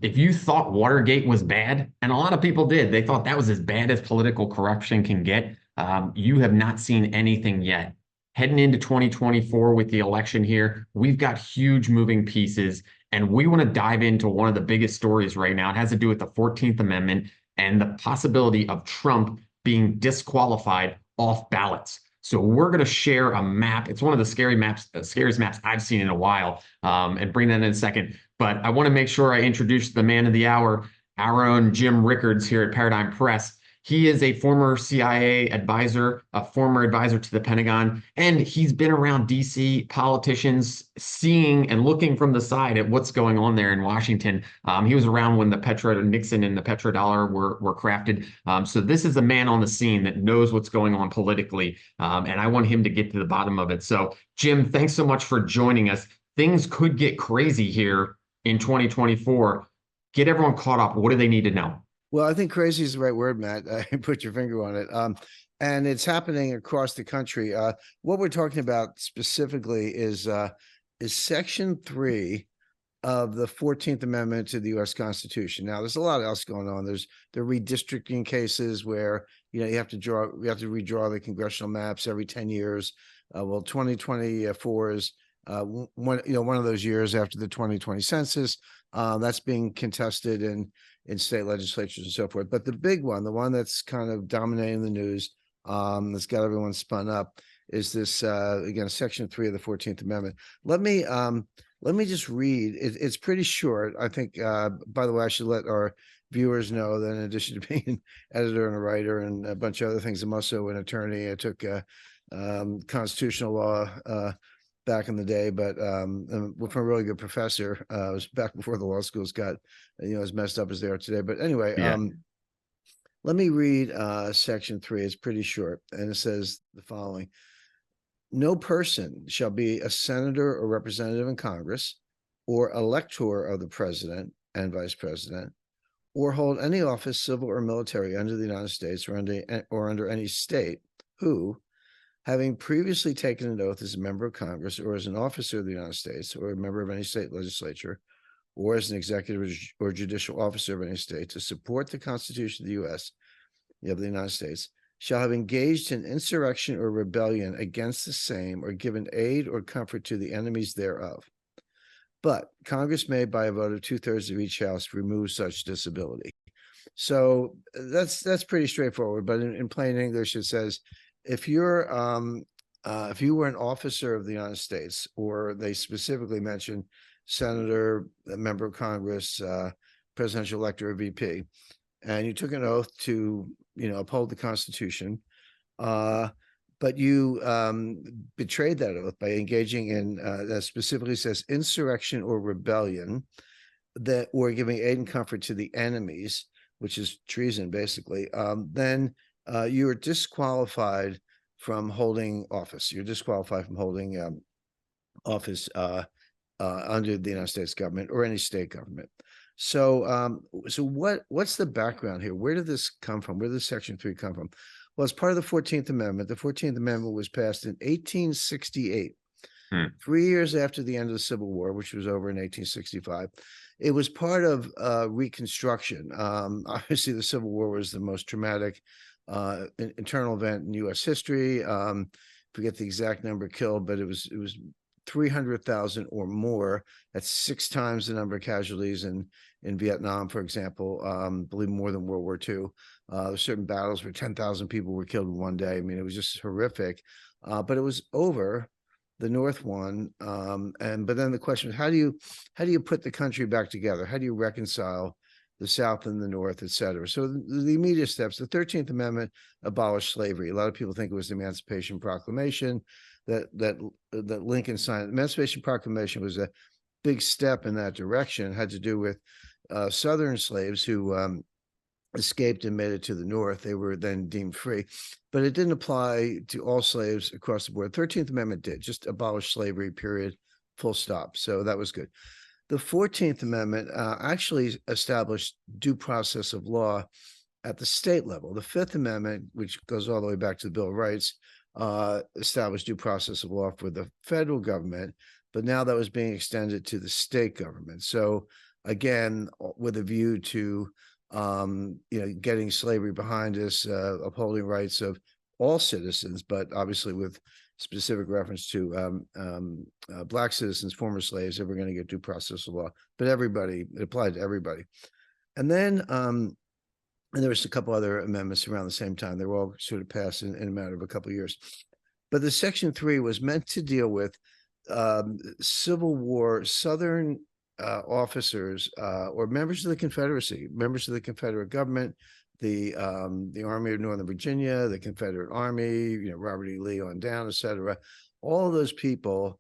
if you thought Watergate was bad, and a lot of people did, they thought that was as bad as political corruption can get. You have not seen anything yet. Heading into 2024 with the election here, we've got huge moving pieces, and we want to dive into one of the biggest stories right now. It has to do with the 14th Amendment and the possibility of Trump being disqualified off ballots. So we're going to share a map. It's one of the scariest maps I've seen in a while, and bring that in a second. But I want to make sure I introduce the man of the hour, our own Jim Rickards here at Paradigm Press. He is a former CIA advisor, a former advisor to the Pentagon, and he's been around DC politicians, seeing and looking from the side at what's going on there in Washington. He was around when the Nixon and the petrodollar were crafted. So this is a man on the scene that knows what's going on politically, and I want him to get to the bottom of it. So, Jim, thanks so much for joining us. Things could get crazy here in 2024. Get everyone caught up. What do they need to know? Well, I think crazy is the right word, Matt. Put your finger on it. And it's happening across the country. What we're talking about specifically is Section 3 of the 14th Amendment to the U.S. Constitution. Now, there's a lot else going on. There are redistricting cases where you have to redraw the congressional maps every 10 years. Well, 2024 is one of those years after the 2020 census. That's being contested in state legislatures and so forth. But the big one, the one that's kind of dominating the news, that's got everyone spun up, is this again, Section 3 of the 14th Amendment. Let me just read. It's pretty short. I think. By the way, I should let our viewers know that in addition to being an editor and a writer and a bunch of other things, I'm also an attorney. I took constitutional law back in the day, but from a really good professor. It was back before the law schools got, as messed up as they are today. But anyway, Yeah. let me read Section 3. It's pretty short, and it says the following: no person shall be a senator or representative in Congress, or elector of the president and vice president, or hold any office, civil or military, under the United States or under any state, who, having previously taken an oath as a member of Congress or as an officer of the United States or a member of any state legislature or as an executive or judicial officer of any state to support the Constitution of the U.S., of the United States, shall have engaged in insurrection or rebellion against the same or given aid or comfort to the enemies thereof. But Congress may, by a vote of 2/3 of each house, remove such disability. So that's pretty straightforward. But in plain English, it says, if you were an officer of the United States, or they specifically mention senator, a member of Congress, presidential elector, or VP, and you took an oath to uphold the Constitution, but you betrayed that oath by engaging in that specifically says insurrection or rebellion, or giving aid and comfort to the enemies, which is treason basically, then you are disqualified from holding office. You're disqualified from holding office under the United States government or any state government. So, what's the background here? Where did this come from? Where did Section 3 come from? Well, it's part of the 14th Amendment. The 14th Amendment was passed in 1868, 3 years after the end of the Civil War, which was over in 1865. It was part of Reconstruction. Obviously, the Civil War was the most traumatic internal event in U.S. history. Forget the exact number killed, but it was 300,000 or more. That's 6 times the number of casualties in Vietnam, for example. I believe more than World War II. There's certain battles where 10,000 people were killed in one day. I mean, it was just horrific. But it was over. The North won, but then the question is, how do you put the country back together? How do you reconcile the South and the North, et cetera? So the immediate steps: the 13th Amendment abolished slavery. A lot of people think it was the Emancipation Proclamation that Lincoln signed. The Emancipation Proclamation was a big step in that direction. It had to do with Southern slaves who escaped and made it to the North. They were then deemed free, but it didn't apply to all slaves across the board. 13th Amendment did just abolish slavery, period, full stop. So that was good. The 14th Amendment actually established due process of law at the state level. The 5th Amendment, which goes all the way back to the Bill of Rights, established due process of law for the federal government, but now that was being extended to the state government. So again, with a view to, getting slavery behind us, upholding rights of all citizens, but obviously with specific reference to Black citizens, former slaves, they were going to get due process of law, but everybody, it applied to everybody. And then, and there was a couple other amendments around the same time. They were all sort of passed in a matter of a couple of years. But the Section 3 was meant to deal with Civil War Southern officers or members of the Confederacy, members of the Confederate government, the Army of Northern Virginia, the Confederate Army, Robert E. Lee on down, et cetera. All of those people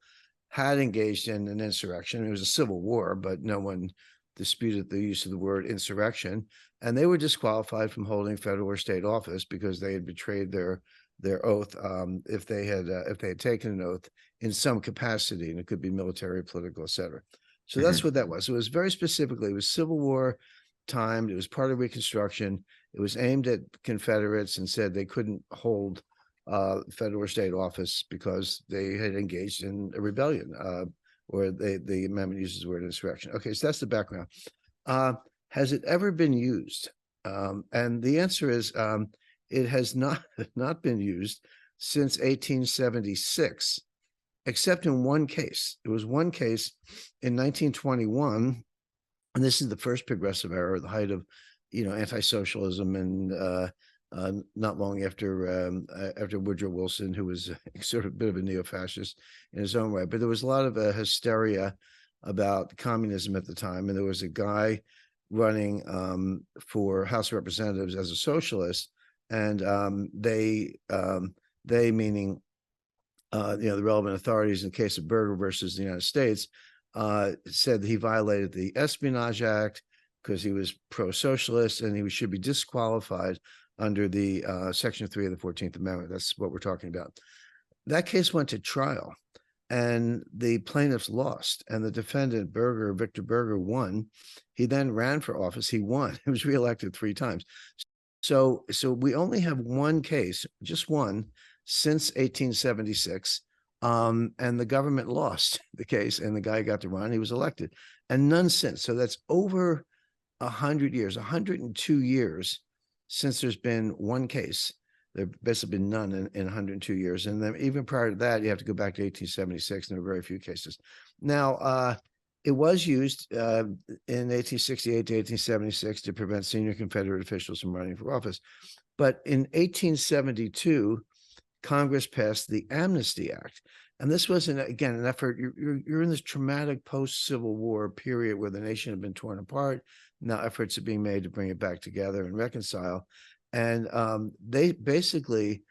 had engaged in an insurrection. It was a civil war, but no one disputed the use of the word insurrection, and they were disqualified from holding federal or state office because they had betrayed their oath, if they had taken an oath in some capacity, and it could be military, political, etc. So that's what that was. It was very specifically, it was Civil War timed. It was part of Reconstruction. It was aimed at Confederates and said they couldn't hold federal or state office because they had engaged in a rebellion, or the amendment uses the word insurrection. Okay, so that's the background. Has it ever been used? And the answer is it has not been used since 1876, except in one case. It was one case in 1921, and this is the first progressive era, the height of anti-socialism, and not long after Woodrow Wilson, who was sort of a bit of a neo-fascist in his own way. But there was a lot of hysteria about communism at the time, and there was a guy running for House of Representatives as a socialist, and they meaning the relevant authorities in the case of Berger versus the United States, said that he violated the Espionage Act because he was pro-socialist, and he should be disqualified under the Section 3 of the 14th Amendment. That's what we're talking about. That case went to trial, and the plaintiffs lost, and the defendant, Victor Berger, won. He then ran for office. He won. He was reelected 3 times. So we only have one case, just one, since 1876, and the government lost the case, and the guy got to run. He was elected, and none since. So that's over 100 years, 102 years since there's been one case. There have basically been none in 102 years. And then even prior to that, you have to go back to 1876, and there were very few cases. Now, it was used in 1868 to 1876 to prevent senior Confederate officials from running for office. But in 1872, Congress passed the Amnesty Act. And this was, again, an effort. You're in this traumatic post-Civil War period where the nation had been torn apart. Now efforts are being made to bring it back together and reconcile. And they basically,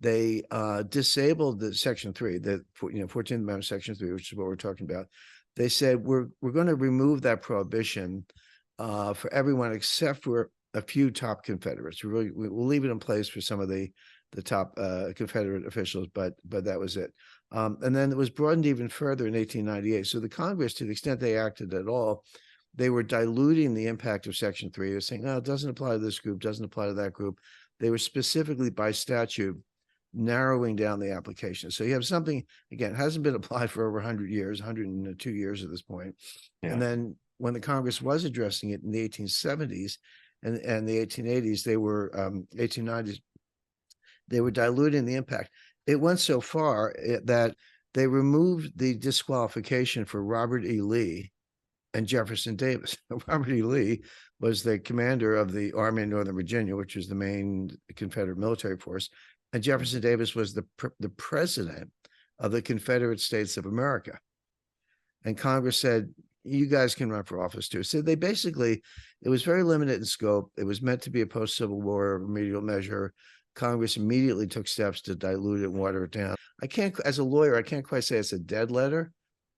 disabled the Section 3, the 14th Amendment Section 3, which is what we're talking about. They said, we're going to remove that prohibition for everyone except for a few top Confederates. We'll leave it in place for some of the top Confederate officials, but that was it. And then it was broadened even further in 1898. So the Congress, to the extent they acted at all, they were diluting the impact of Section 3. They're saying, no, it doesn't apply to this group, doesn't apply to that group. They were specifically, by statute, narrowing down the application. So you have something, again, hasn't been applied for over 100 years, 102 years at this point. Yeah. And then when the Congress was addressing it in the 1870s and the 1880s, they were 1890s, they were diluting the impact. It went so far that they removed the disqualification for Robert E. Lee and Jefferson Davis. Robert E. Lee was the commander of the Army of Northern Virginia, which was the main Confederate military force, and Jefferson Davis was the president of the Confederate States of America. And Congress said, you guys can run for office too. So they basically, it was very limited in scope. It was meant to be a post-Civil War remedial measure. Congress immediately took steps to dilute it and water it down. I can't, as a lawyer, I can't quite say it's a dead letter,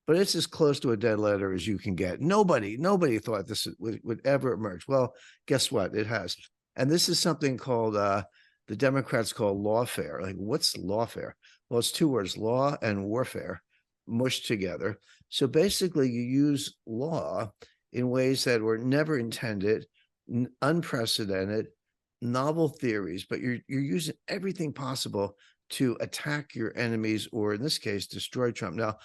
but it's as close to a dead letter as you can get. Nobody thought this would ever emerge. Well, guess what? It has. And this is something called, the Democrats call lawfare. Like, what's lawfare? Well, it's 2 words, law and warfare, mushed together. So basically, you use law in ways that were never intended, unprecedented, novel theories, but you're using everything possible to attack your enemies, or in this case, destroy Trump. Now,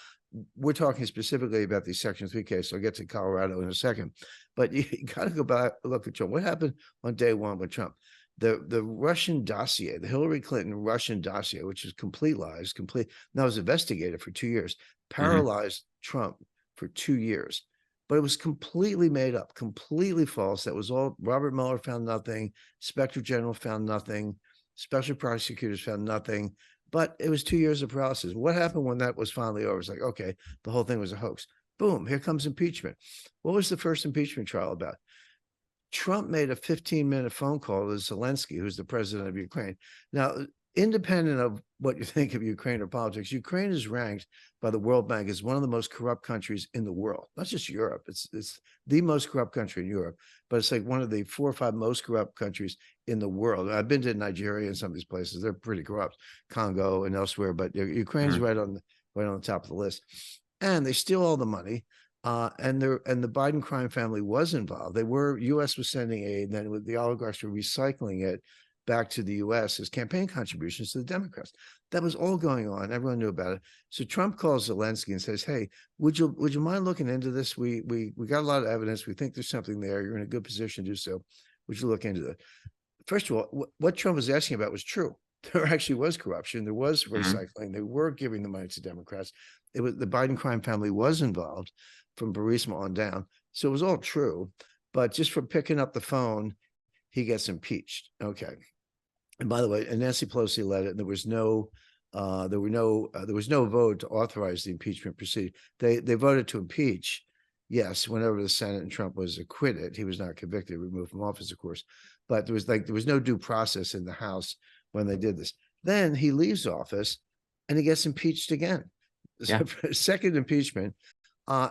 we're talking specifically about the Section 3 case. I'll get to Colorado in a second, but you got to go back, look at Trump. What happened on day one with Trump? The Russian dossier, the Hillary Clinton Russian dossier, which is complete lies, complete. Now was investigated for 2 years, paralyzed Trump for 2 years, but it was completely made up, completely false. That was all. Robert Mueller found nothing. Inspector General found nothing. Special prosecutors found nothing. But it was 2 years of paralysis. What happened when that was finally over? It's like, okay, the whole thing was a hoax. Boom, here comes impeachment. What was the first impeachment trial about? Trump made a 15-minute phone call to Zelensky, who's the president of Ukraine. Now, independent of what you think of Ukraine or politics, Ukraine is ranked by the World Bank as one of the most corrupt countries in the world. Not just Europe. It's the most corrupt country in Europe, but it's like one of the 4 or 5 most corrupt countries in the world. I've been to Nigeria and some of these places. They're pretty corrupt, Congo and elsewhere, but Ukraine's right on the top of the list. And they steal all the money. And the Biden crime family was involved. U.S. was sending aid, and then the oligarchs were recycling it back to the U.S. as campaign contributions to the Democrats. That was all going on. Everyone knew about it. So Trump calls Zelensky and says, "Hey, would you mind looking into this? We got a lot of evidence. We think there's something there. You're in a good position to do so. Would you look into it?" First of all, what Trump was asking about was true. There actually was corruption. There was recycling. They were giving the money to Democrats. It was the Biden crime family was involved from Burisma on down. So it was all true. But just for picking up the phone, he gets impeached. Okay. And by the way, and Nancy Pelosi led it, and there was no vote to authorize the impeachment proceeding. They voted to impeach, yes, whenever the Senate and Trump was acquitted. He was not convicted, removed from office, of course. But there was no due process in the House when they did this. Then he leaves office and he gets impeached again. Yeah. Second impeachment.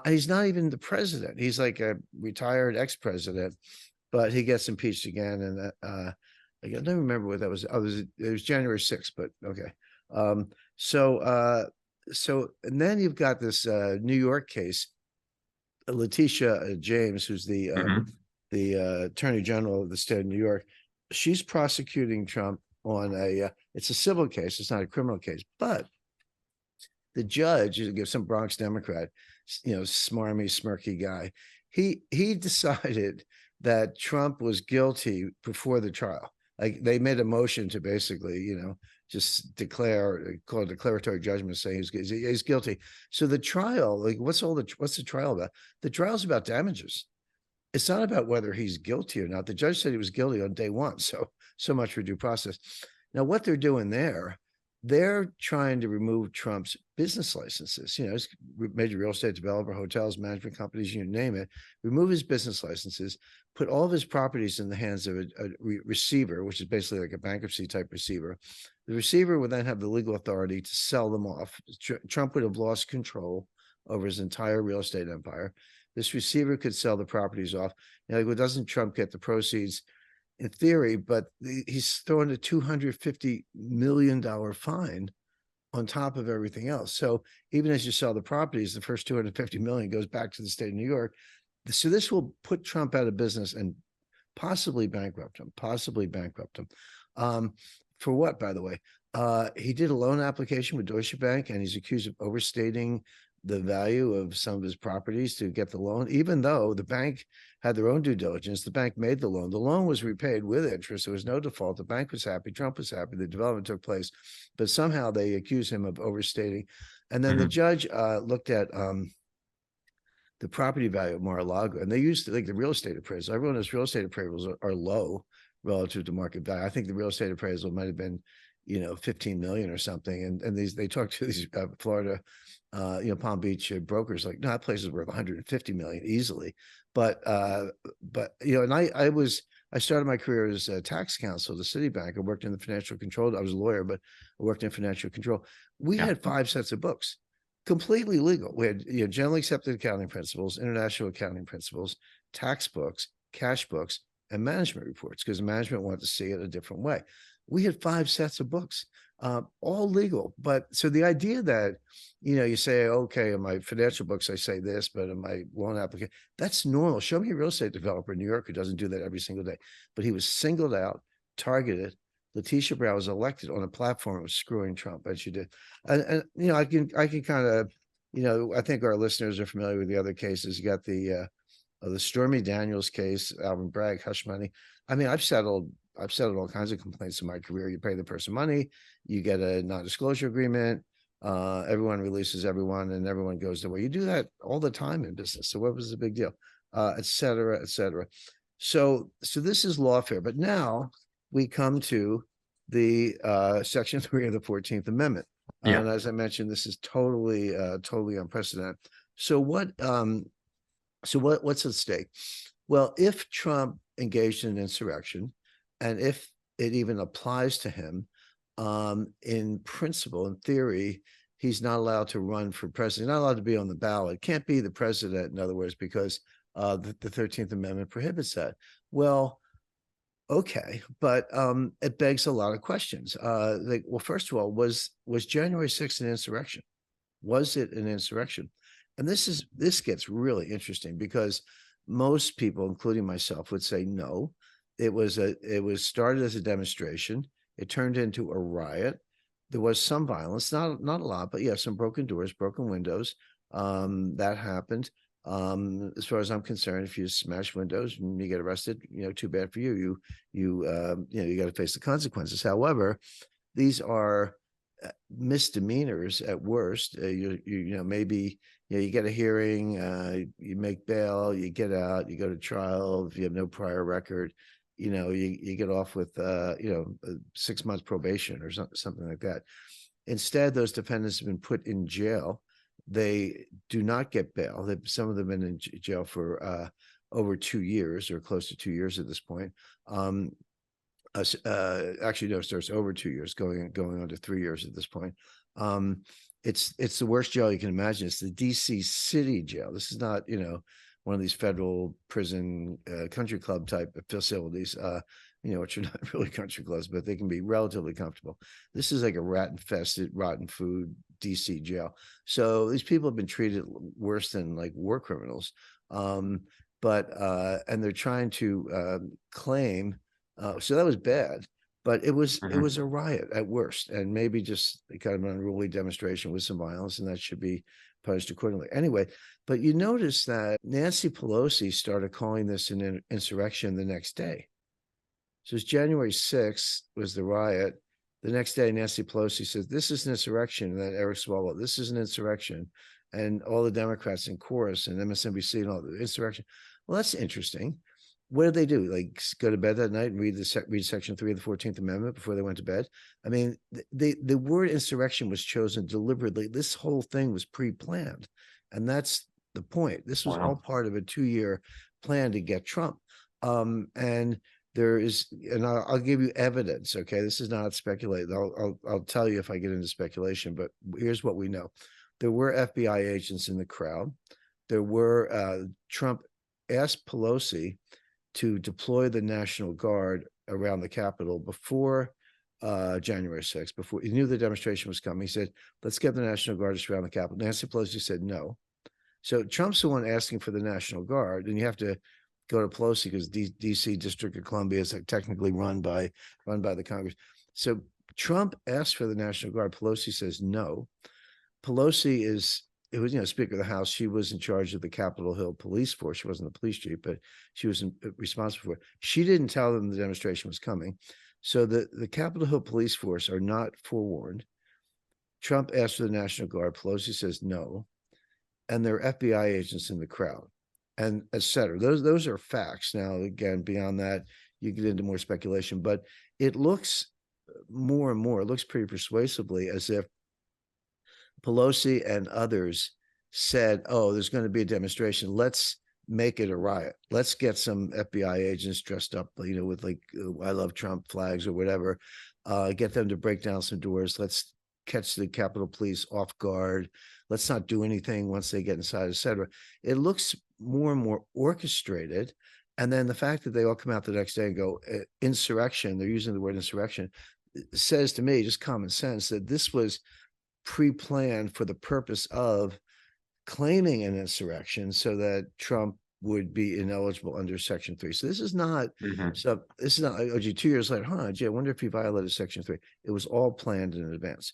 He's not even the president. He's like a retired ex-president, but he gets impeached again. And I don't remember what that was. It was January 6th, but okay. So and then you've got this New York case, Letitia James, who's the Attorney General of the state of New York. She's prosecuting Trump on it's a civil case. It's not a criminal case, but the judge, some Bronx Democrat, smarmy, smirky guy, he decided that Trump was guilty before the trial. Like they made a motion to basically, just call a declaratory judgment saying he's guilty. So the trial, like what's the trial about? The trial's about damages. It's not about whether he's guilty or not. The judge said he was guilty on day one. So much for due process. Now, what they're doing there, they're trying to remove Trump's business licenses, major real estate developer, hotels, management companies, you name it, remove his business licenses, put all of his properties in the hands of a receiver, which is basically like a bankruptcy type receiver. The receiver would then have the legal authority to sell them off. Trump would have lost control over his entire real estate empire. This receiver could sell the properties off. Doesn't Trump get the proceeds? In theory, but he's throwing a $250 million fine on top of everything else. So even as you sell the properties, the first $250 million goes back to the state of New York. So this will put Trump out of business and possibly bankrupt him. For what, by the way? He did a loan application with Deutsche Bank, and he's accused of overstating the value of some of his properties to get the loan, even though the bank had their own due diligence. The bank made the loan. The loan was repaid with interest. There was no default. The bank was happy. Trump was happy. The development took place, but somehow they accused him of overstating. And then the judge looked at the property value of Mar-a-Lago, and they used the real estate appraisal. Everyone knows real estate appraisals are low relative to market value. I think the real estate appraisal might have been 15 million or something. And they talked to these Florida, Palm Beach brokers, like, no, that place is worth 150 million easily. But and I started my career as a tax counsel at Citibank. I worked in the financial control. I was a lawyer, but I worked in financial control. We had 5 sets of books, completely legal. We had generally accepted accounting principles, international accounting principles, tax books, cash books, and management reports, because management wanted to see it a different way. We had 5 sets of books, all legal. But so the idea that, you say, okay, in my financial books, I say this, but in my loan application, that's normal. Show me a real estate developer in New York who doesn't do that every single day. But he was singled out, targeted. Letitia was elected on a platform that was screwing Trump, and she did. And I can kind of I think our listeners are familiar with the other cases. You got the Stormy Daniels case, Alvin Bragg, hush money. I mean, I've settled all kinds of complaints in my career. You pay the person money, you get a non-disclosure agreement, everyone releases everyone, and everyone goes their way. You do that all the time in business. So what was the big deal? Et cetera, et cetera. So this is lawfare. But now we come to the Section 3 of the 14th Amendment. Yeah. And as I mentioned, this is totally unprecedented. So what's at stake? Well, if Trump engaged in an insurrection, and if it even applies to him, in principle, in theory, he's not allowed to run for president, not allowed to be on the ballot, can't be the president, in other words, because the 13th Amendment prohibits that. Well, okay, but it begs a lot of questions. Well, first of all, was January 6th an insurrection? Was it an insurrection? And this gets really interesting because most people, including myself, would say no. It was started as a demonstration. It turned into a riot. There was some violence, not a lot, but yeah, some broken doors, broken windows. That happened. As far as I'm concerned, if you smash windows and you get arrested, too bad for you. You got to face the consequences. However, these are misdemeanors at worst. Maybe you get a hearing, you make bail, you get out, you go to trial. If you have no prior record, you get off with 6 months probation or something like that. Instead, those defendants have been put in jail. They do not get bail. Some of them have been in jail for over 2 years or close to 2 years at this point. Actually, no, it starts over 2 years, going on to 3 years at this point. It's the worst jail you can imagine. It's the DC City Jail. This is not, one of these federal prison country club type facilities, which are not really country clubs, but they can be relatively comfortable. This is like a rat-infested, rotten food DC jail. So these people have been treated worse than like war criminals. And they're trying to claim. So that was bad, but it was a riot at worst, and maybe just kind of an unruly demonstration with some violence, and that should be punished accordingly. Anyway, but you notice that Nancy Pelosi started calling this an insurrection the next day. So it's January 6th was the riot. The next day, Nancy Pelosi says, this is an insurrection. And then Eric Swalwell, this is an insurrection. And all the Democrats in chorus and MSNBC and all the insurrection. Well, that's interesting. What did they do? Like go to bed that night and read Section 3 of the 14th Amendment before they went to bed? I mean, the word insurrection was chosen deliberately. This whole thing was pre-planned. And that's the point. This was all part of a 2-year plan to get Trump. And there is, and I'll give you evidence. Okay, this is not speculating. I'll tell you if I get into speculation. But here's what we know: there were FBI agents in the crowd. There were Trump asked Pelosi to deploy the National Guard around the Capitol before January 6th, before he knew the demonstration was coming. He said, let's get the National Guard just around the Capitol. Nancy Pelosi said no. So Trump's the one asking for the National Guard, and you have to go to Pelosi because DC District of Columbia is like technically run by the Congress. So Trump asked for the National Guard. Pelosi says no. Pelosi is, it was, Speaker of the House. She was in charge of the Capitol Hill police force. She wasn't the police chief, but she was responsible for it. She didn't tell them the demonstration was coming. So the Capitol Hill police force are not forewarned. Trump asked for the National Guard. Pelosi says no. And there are FBI agents in the crowd, and et cetera. Those are facts. Now, again, beyond that, you get into more speculation, but it looks more and more, it looks pretty persuasively as if Pelosi and others said, oh, there's going to be a demonstration. Let's make it a riot. Let's get some FBI agents dressed up, with like I love Trump flags or whatever. Get them to break down some doors. Let's catch the Capitol Police off guard. Let's not do anything once they get inside, et cetera. It looks more and more orchestrated. And then the fact that they all come out the next day and go, insurrection, they're using the word insurrection, says to me, just common sense, that this was pre-planned for the purpose of claiming an insurrection so that Trump would be ineligible under Section 3. So this is not, oh gee, 2 years later, gee, I wonder if he violated Section 3. It was all planned in advance.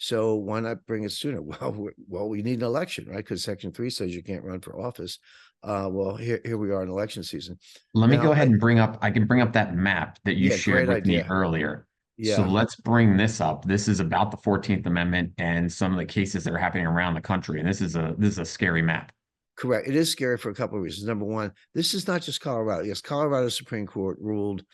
So why not bring it sooner? Well, we need an election, right? Because Section 3 says you can't run for office. Well, here we are in election season. Let me go Now, ahead and I can bring up that map that you yeah, shared great with me idea. earlier. So Yeah, let's bring this up. This is about the 14th Amendment and some of the cases that are happening around the country. And this is a scary map. correct. It is scary for a couple of reasons. Number one, this is not just Colorado. Yes, Colorado Supreme Court ruled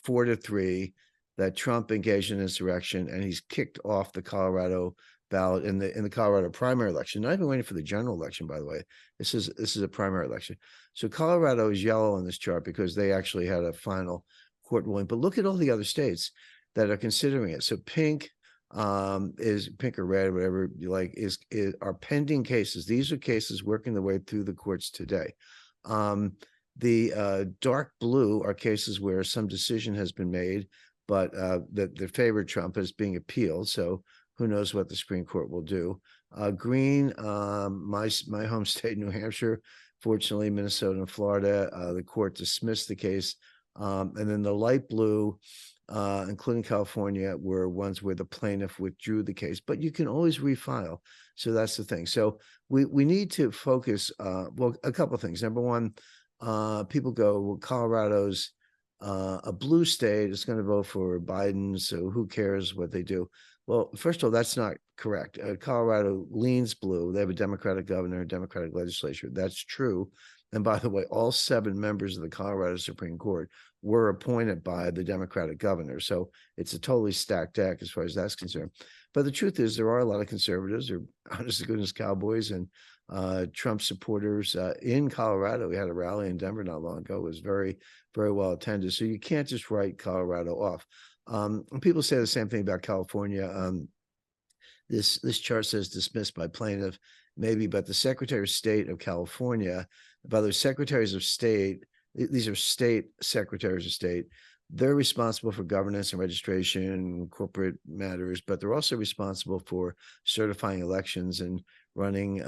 4-3 that Trump engaged in insurrection, and he's kicked off the Colorado ballot in the Colorado primary election. Not even waiting for the general election, by the way. This is a primary election. So Colorado is yellow on this chart because they actually had a final court ruling. But look at all the other states that are considering it. So pink is pink or red, whatever you like, is are pending cases. These are cases working their way through the courts today. The dark blue are cases where some decision has been made, but that favor Trump is being appealed. So who knows what the Supreme Court will do. Green, my home state, New Hampshire, fortunately, Minnesota and Florida, the court dismissed the case. And then the light blue, including California, were ones where the plaintiff withdrew the case, but you can always refile. So that's the thing. So we need to focus, well, a couple of things. Number one, people go, well, Colorado's a blue state, it's going to vote for Biden, so who cares what they do? Well, first of all, that's not correct. Colorado leans blue. They have a Democratic governor, Democratic legislature. That's true. And by the way, all 7 members of the Colorado Supreme Court were appointed by the Democratic governor. So it's a totally stacked deck as far as that's concerned. But the truth is, there are a lot of conservatives, or honest to goodness cowboys, and Trump supporters in Colorado. We had a rally in Denver not long ago. It was very, very well attended. So you can't just write Colorado off. And people say the same thing about California. This chart says dismissed by plaintiff, maybe, but the Secretary of State of California, by the secretaries of state, these are state secretaries of state. They're responsible for governance and registration, corporate matters, but they're also responsible for certifying elections and running,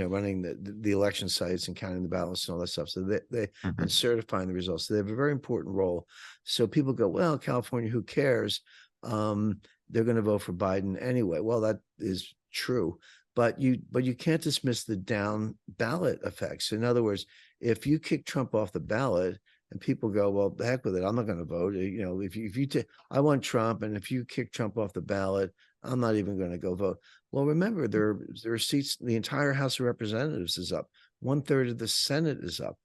running the election sites and counting the ballots and all that stuff. So they and certifying the results. So they have a very important role. So people go, well, California, who cares? They're going to vote for Biden anyway. Well, that is true, but you can't dismiss the down ballot effects. In other words, if you kick Trump off the ballot and people go, well, the heck with it, I'm not going to vote. I want Trump, and if you kick Trump off the ballot, I'm not even going to go vote. Well, remember, there are seats. The entire House of Representatives is up. 1/3 of the Senate is up.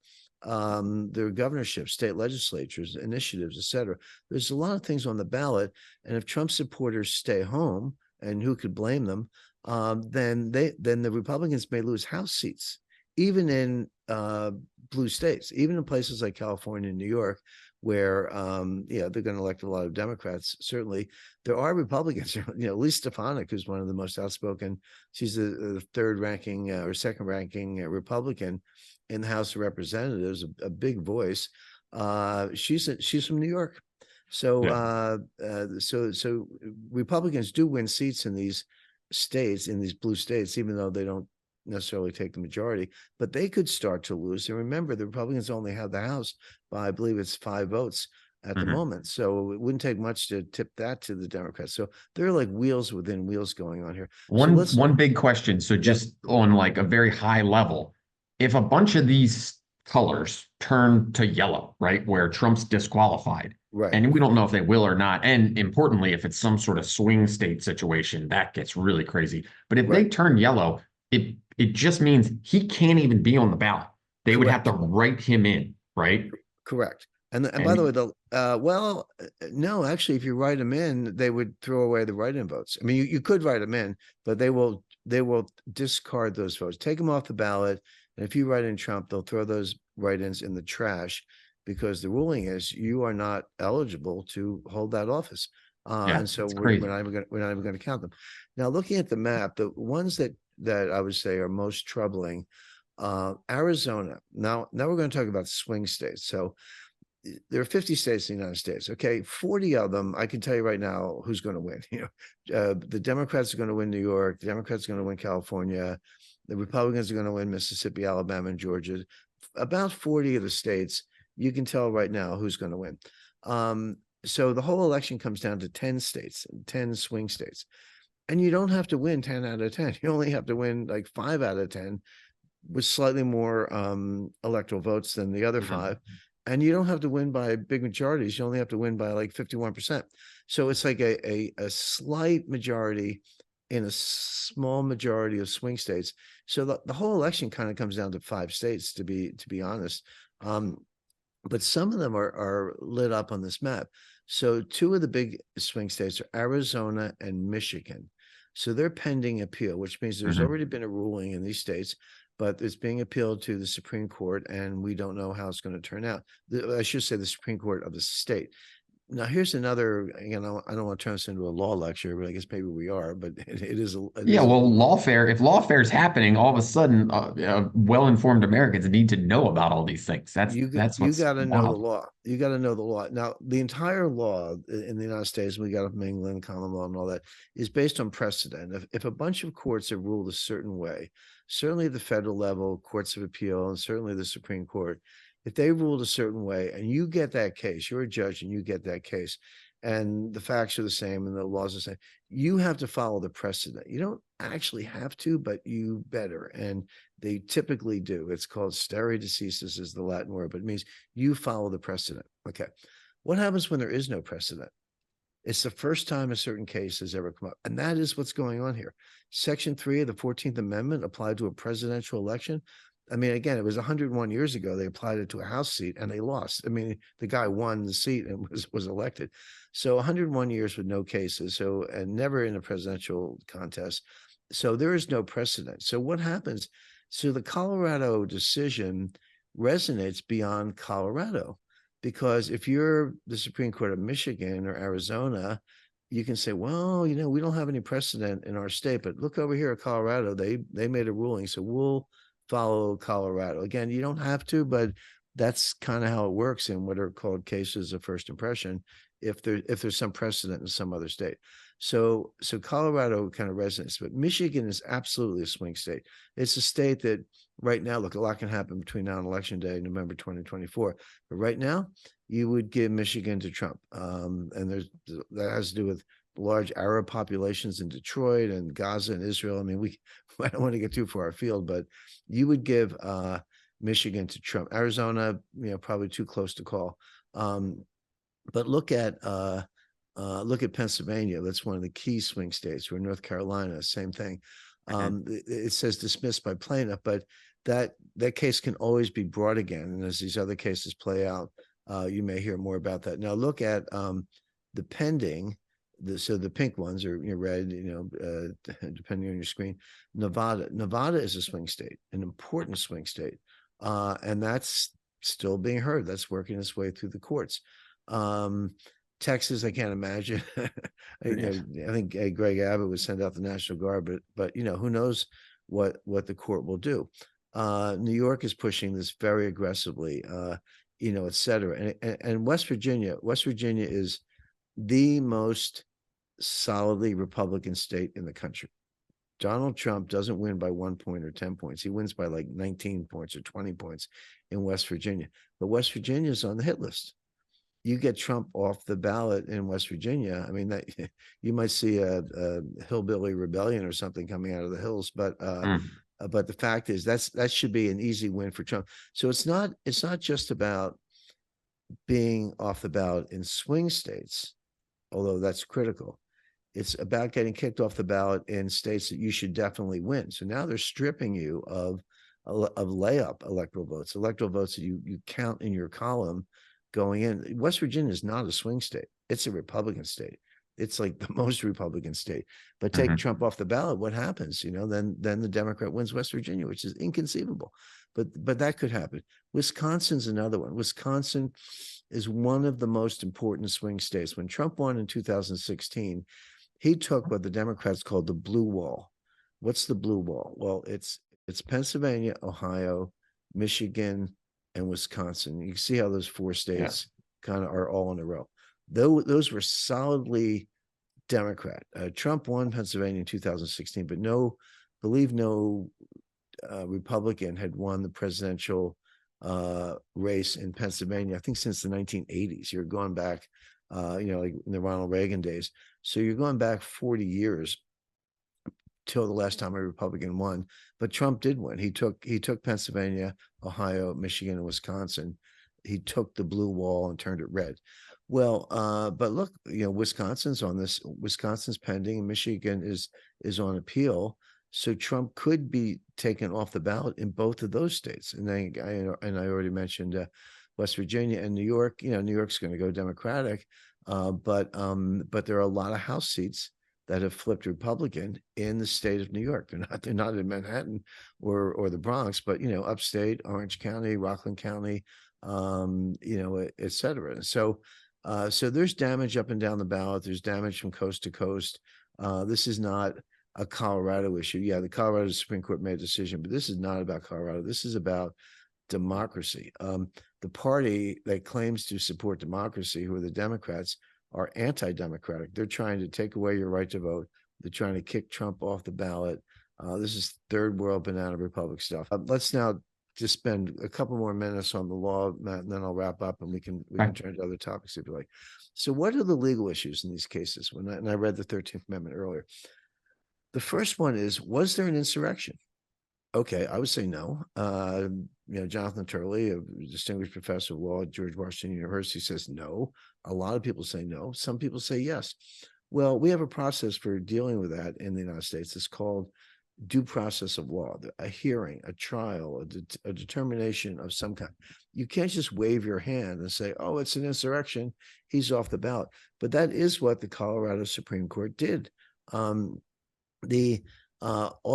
There are governorships, state legislatures, initiatives, etc. There's a lot of things on the ballot, and if Trump supporters stay home, and who could blame them, then the Republicans may lose House seats, even in blue states, even in places like California and New York, where they're going to elect a lot of Democrats. Certainly, there are Republicans. Lisa Stefanik, who's one of the most outspoken. She's the third ranking or second ranking Republican in the House of Representatives, a big voice. She's from New York. So so Republicans do win seats in these states, in these blue states, even though they don't necessarily take the majority, but they could start to lose. And remember, the Republicans only have the House by, I believe it's 5 votes at the moment. So it wouldn't take much to tip that to the Democrats. So there are like wheels within wheels going on here. One big question. So just on like a very high level, if a bunch of these colors turn to yellow, right, where Trump's disqualified, right, and we don't know if they will or not, and importantly, if it's some sort of swing state situation, that gets really crazy. But if they turn yellow, it just means he can't even be on the ballot. They would have to write him in, right? Correct. And by the way, no, actually, if you write them in, they would throw away the write-in votes. I mean, you could write them in, but they will discard those votes, take them off the ballot. And if you write in Trump, they'll throw those write-ins in the trash, because the ruling is you are not eligible to hold that office. And so we're not even going to count them. Now, looking at the map, the ones that I would say are most troubling, Arizona. Now we're going to talk about swing states. So there are 50 states in the United States. Okay, 40 of them, I can tell you right now who's going to win. The Democrats are going to win New York. The Democrats are going to win California. The Republicans are going to win Mississippi, Alabama, and Georgia. About 40 of the states, you can tell right now who's going to win. So the whole election comes down to 10 states, 10 swing states. And you don't have to win 10 out of 10. You only have to win like 5 out of 10 with slightly more electoral votes than the other Mhm. 5. And you don't have to win by big majorities. You only have to win by like 51%. So it's like a slight majority in a small majority of swing states. So the whole election kind of comes down to 5 states, to be honest. But some of them are lit up on this map. So 2 of the big swing states are Arizona and Michigan. So they're pending appeal, which means there's Mhm. already been a ruling in these states, but it's being appealed to the Supreme Court, and we don't know how it's going to turn out. I should say the Supreme Court of the state. Now, here's another, I don't want to turn this into a law lecture, but I guess maybe we are, but it is, Yeah, well, lawfare, if lawfare is happening, all of a sudden, well-informed Americans need to know about all these things. That's you what's got to know the wild. law. You got to know the law. Now, the entire law in the United States, we got it from England, common law, and all that, is based on precedent. If a bunch of courts have ruled a certain way, certainly the federal level courts of appeal, and certainly the Supreme Court, if they ruled a certain way, and you get that case, you're a judge, and you get that case, and the facts are the same, and the laws are the same, you have to follow the precedent. You don't actually have to, but you better. And they typically do. It's called stare decisis is the Latin word, but it means you follow the precedent. Okay. What happens when there is no precedent? It's the first time a certain case has ever come up. And that is what's going on here. Section 3 of the 14th Amendment applied to a presidential election. I mean, again, it was 101 years ago. They applied it to a House seat and they lost. I mean, the guy won the seat and was elected. So 101 years with no cases. So, and never in a presidential contest. So there is no precedent. So what happens? So the Colorado decision resonates beyond Colorado, because if you're the Supreme Court of Michigan or Arizona, you can say, well, we don't have any precedent in our state, but look over here at Colorado, they made a ruling, so we'll follow Colorado. Again, you don't have to, but that's kind of how it works in what are called cases of first impression, if there's some precedent in some other state. So Colorado kind of resonates, but Michigan is absolutely a swing state. It's a state that right now, look, a lot can happen between now and election day, November 2024. But right now, you would give Michigan to Trump. And that has to do with large Arab populations in Detroit and Gaza and Israel. I mean, I don't want to get too far afield, but you would give Michigan to Trump. Arizona, probably too close to call. But look at Pennsylvania. That's one of the key swing states. Or North Carolina, same thing. Mhm. It says dismissed by plaintiff, but that case can always be brought again. And as these other cases play out, you may hear more about that. Now look at the pending. So the pink ones are red, depending on your screen. Nevada is a swing state, an important swing state, and that's still being heard. That's working its way through the courts. Texas, I can't imagine. Yeah. I think Greg Abbott would send out the National Guard, but who knows what the court will do. New York is pushing this very aggressively, et cetera. And West Virginia is the most solidly Republican state in the country. Donald Trump doesn't win by 1 point or 10 points. He wins by like 19 points or 20 points in West Virginia. But West Virginia is on the hit list. You get Trump off the ballot in West Virginia, I mean, that you might see a hillbilly rebellion or something coming out of the hills, but Mm. the fact is that should be an easy win for Trump. So it's not just about being off the ballot in swing states, although that's critical. It's about getting kicked off the ballot in states that you should definitely win. So now they're stripping you of layup electoral votes that you count in your column going in. West Virginia is not a swing state. It's a Republican state. It's like the most Republican state. But take Mhm. Trump off the ballot, what happens? Then the Democrat wins West Virginia, which is inconceivable. But that could happen. Wisconsin's another one. Wisconsin is one of the most important swing states. When Trump won in 2016, he took what the Democrats called the blue wall. What's the blue wall? Well, it's Pennsylvania, Ohio, Michigan, and Wisconsin. You can see how those 4 Yeah. states kind of are all in a row. Those were solidly Democrat. Trump won Pennsylvania in 2016, but no Republican had won the presidential race in Pennsylvania, I think, since the 1980s. You're going back, like in the Ronald Reagan days. So you're going back 40 years. till the last time a Republican won. But Trump did win. He took Pennsylvania, Ohio, Michigan, and Wisconsin. He took the blue wall and turned it red. Well, but look, Wisconsin's on this. Wisconsin's pending, and Michigan is on appeal. So Trump could be taken off the ballot in both of those states. And I already mentioned West Virginia and New York. New York's going to go Democratic, but there are a lot of House seats that have flipped Republican in the state of New York. They're not in Manhattan or the Bronx, but upstate, Orange County, Rockland County, et cetera. So there's damage up and down the ballot. There's damage from coast to coast. This is not a Colorado issue. Yeah, the Colorado Supreme Court made a decision, but this is not about Colorado. This is about democracy. The party that claims to support democracy, who are the Democrats, are anti-democratic. They're trying to take away your right to vote. They're trying to kick Trump off the ballot. This is third world banana republic stuff. Let's now just spend a couple more minutes on the law, Matt, and then I'll wrap up, and we can turn to other topics if you like. So what are the legal issues in these cases? And I read the 13th Amendment earlier. The first one is, was there an insurrection? Okay, I would say no. Jonathan Turley, a distinguished professor of law at George Washington University, says no. A lot of people say no. Some people say yes. Well, we have a process for dealing with that in the United States. It's called due process of law, a hearing, a trial, a determination of some kind. You can't just wave your hand and say, oh, it's an insurrection, he's off the ballot. But that is what the Colorado Supreme Court did. All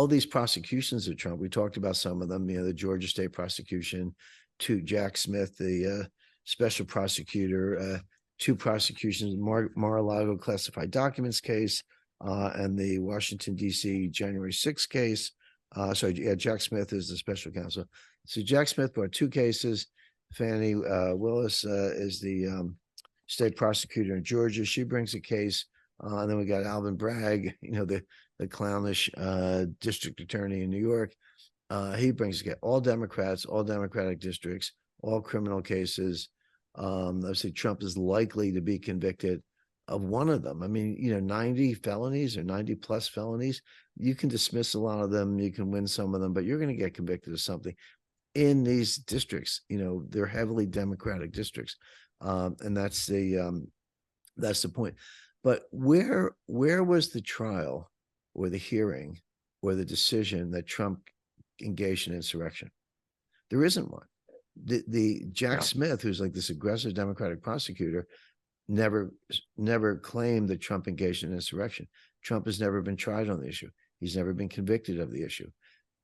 these prosecutions of Trump, we talked about some of them, the Georgia state prosecution, to Jack Smith, the special prosecutor, two prosecutions, Mar-a-Lago classified documents case, and the Washington, D.C. January 6th case. Jack Smith is the special counsel. So Jack Smith brought two cases. Fannie Willis is the state prosecutor in Georgia. She brings a case. And then we got Alvin Bragg, the clownish district attorney in New York. He brings all Democrats, all Democratic districts, all criminal cases. I say Trump is likely to be convicted of one of them. I mean, 90 felonies or 90 plus felonies. You can dismiss a lot of them. You can win some of them, but you're going to get convicted of something in these districts. They're heavily Democratic districts. And that's the point. But where was the trial or the hearing or the decision that Trump engaged in insurrection? There isn't one. The Jack Smith, who's like this aggressive Democratic prosecutor, never claimed that Trump engaged in insurrection. Trump has never been tried on the issue. He's never been convicted of the issue.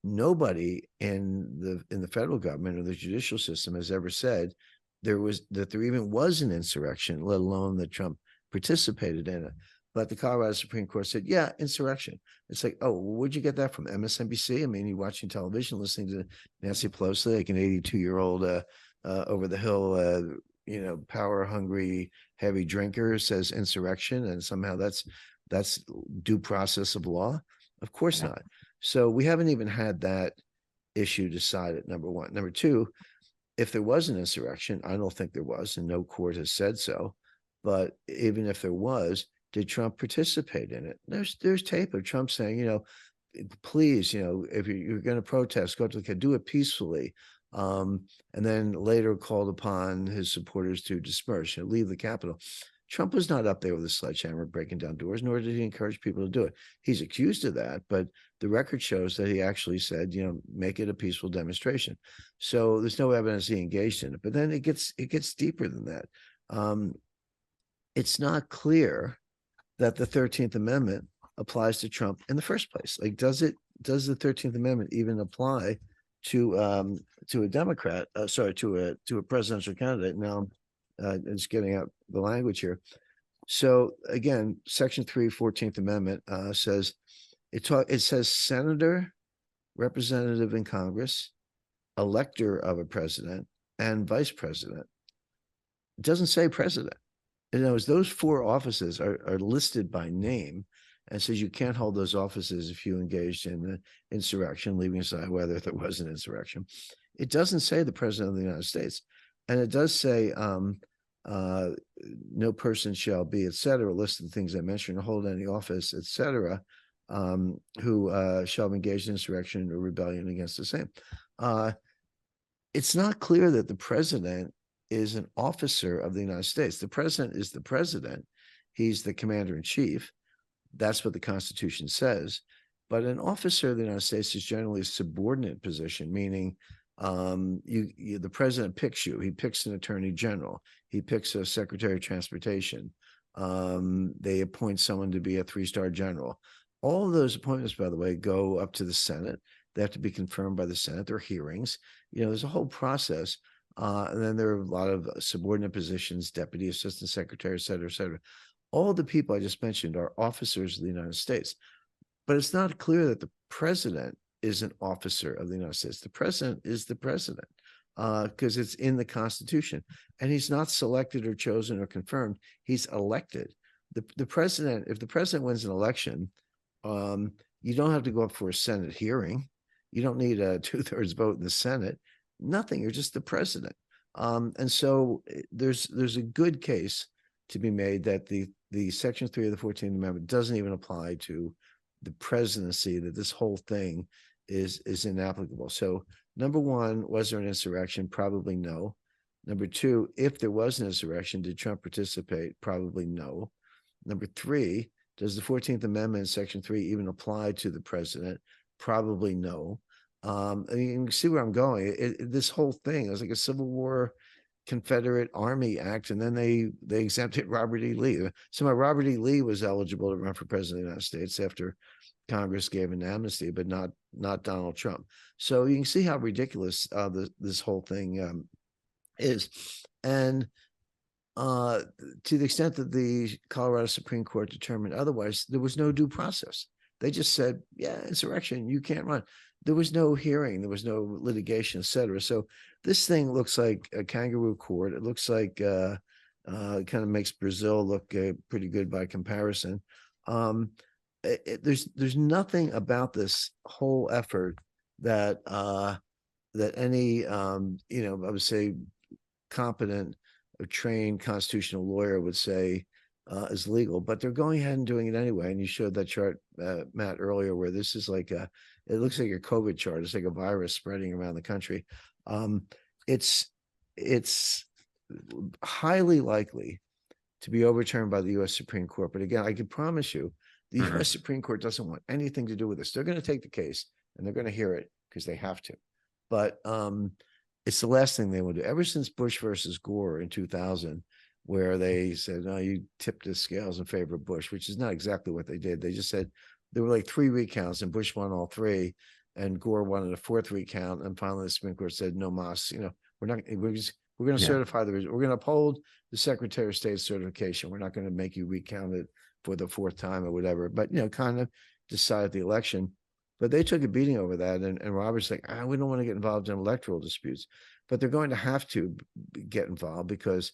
Nobody in the federal government or the judicial system has ever said there even was an insurrection, let alone that Trump participated in it. But the Colorado Supreme Court said, yeah, insurrection. It's like, oh, where'd you get that from? MSNBC? I mean, you're watching television, listening to Nancy Pelosi, like an 82-year-old over the hill, power hungry, heavy drinker says insurrection, and somehow that's due process of law. Of course not. So we haven't even had that issue decided, number one. Number two, if there was an insurrection, I don't think there was, and no court has said so. But even if there was, did Trump participate in it? There's tape of Trump saying, please, if you're going to protest, go to do it peacefully. And then later called upon his supporters to disperse, leave the Capitol. Trump was not up there with a sledgehammer breaking down doors, nor did he encourage people to do it. He's accused of that, but the record shows that he actually said, make it a peaceful demonstration. So there's no evidence he engaged in it. But then it gets deeper than that. It's not clear that the 13th Amendment applies to Trump in the first place. Like, does the 13th Amendment even apply to a Democrat? To a presidential candidate? Now, it's getting out the language here. So again, Section 3, 14th Amendment says it says senator, representative in Congress, elector of a president, and vice president. It doesn't say president. In other words, those four offices are listed by name, and says you can't hold those offices if you engaged in the insurrection, leaving aside whether there was an insurrection. It doesn't say the president of the United States. And it does say no person shall be, et cetera, list of the things I mentioned, hold any office, et cetera, who shall have engaged in insurrection or rebellion against the same. It's not clear that the president is an officer of the United States. The president is the president. He's the commander in chief. That's what the Constitution says. But an officer of the United States is generally a subordinate position, meaning the president picks you. He picks an attorney general. He picks a secretary of transportation. They appoint someone to be a 3-star general. All of those appointments, by the way, go up to the Senate. They have to be confirmed by the Senate. There are hearings. There's a whole process. And then there are a lot of subordinate positions, deputy assistant secretary, et cetera, et cetera. All the people I just mentioned are officers of the United States. But it's not clear that the president is an officer of the United States. The president is the president because it's in the Constitution. And he's not selected or chosen or confirmed. He's elected. The president, if the president wins an election, you don't have to go up for a Senate hearing. You don't need a 2/3 vote in the Senate. Nothing. You're just the president. And so there's a good case to be made that the Section 3 of the 14th Amendment doesn't even apply to the presidency, that this whole thing is inapplicable. So number one, was there an insurrection? Probably no. Number two, if there was an insurrection, did Trump participate? Probably no. Number three, does the 14th Amendment, Section 3, even apply to the president? Probably no. And you can see where I'm going. This whole thing is like a Civil War Confederate Army Act, and then they exempted Robert E. Lee. So Robert E. Lee was eligible to run for president of the United States after Congress gave an amnesty, but not Donald Trump. So you can see how ridiculous this whole thing is. And to the extent that the Colorado Supreme Court determined otherwise, there was no due process. They just said, yeah, insurrection, you can't run. There was no hearing, there was no litigation, et cetera. So this thing looks like a kangaroo court. It looks like it kind of makes Brazil look pretty good by comparison. There's nothing about this whole effort that any I would say competent or trained constitutional lawyer would say is legal, but they're going ahead and doing it anyway. And you showed that chart, Matt, earlier, where this is like it looks like a COVID chart. It's like a virus spreading around the country. It's highly likely to be overturned by the U.S. Supreme Court. But again, I can promise you, the U.S. Supreme Court doesn't want anything to do with this. They're going to take the case and they're going to hear it because they have to. But it's the last thing they will do. Ever since Bush versus Gore in 2000, where they said, no, you tipped the scales in favor of Bush, which is not exactly what they did. They just said there were like 3 recounts and Bush won all 3 and Gore wanted a 4th recount. And finally the Supreme Court said, no mas, we're going to certify we're going to uphold the Secretary of State's certification. We're not going to make you recount it for the 4th time or whatever, but, kind of decide the election. But they took a beating over that. And Robert's like, we don't want to get involved in electoral disputes, but they're going to have to get involved because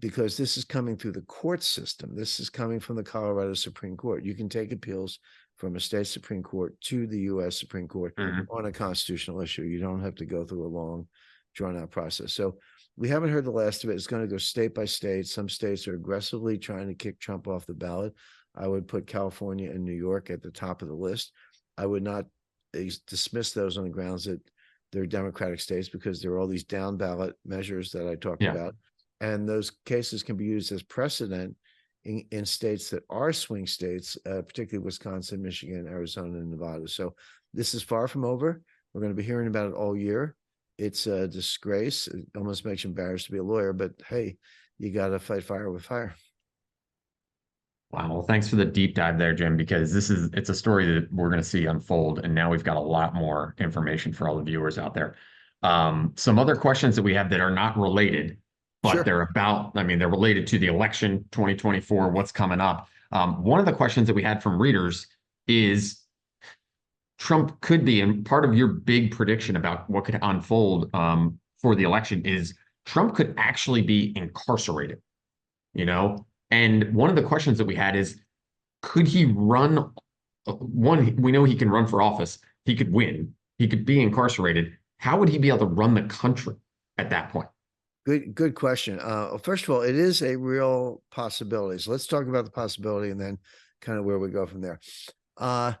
this is coming through the court system. This is coming from the Colorado Supreme Court. You can take appeals from a state Supreme Court to the U.S. Supreme Court on a constitutional issue. You don't have to go through a long, drawn-out process. So we haven't heard the last of it. It's going to go state by state. Some states are aggressively trying to kick Trump off the ballot. I would put California and New York at the top of the list. I would not dismiss those on the grounds that they're Democratic states, because there are all these down ballot measures that I talked about. And those cases can be used as precedent in states that are swing states, particularly Wisconsin, Michigan, Arizona, and Nevada. So this is far from over. We're going to be hearing about it all year. It's a disgrace. It almost makes you embarrassed to be a lawyer, but hey, you got to fight fire with fire. Wow. Well, thanks for the deep dive there, Jim, because it's a story that we're going to see unfold. And now we've got a lot more information for all the viewers out there. Some other questions that we have that are not related, but they're related to the election 2024, what's coming up. One of the questions that we had from readers is Trump could be, and part of your big prediction about what could unfold for the election is Trump could actually be incarcerated, And one of the questions that we had is, could he run? One, we know he can run for office. He could win. He could be incarcerated. How would he be able to run the country at that point? Good question. First of all, it is a real possibility. So let's talk about the possibility and then kind of where we go from there. Uh,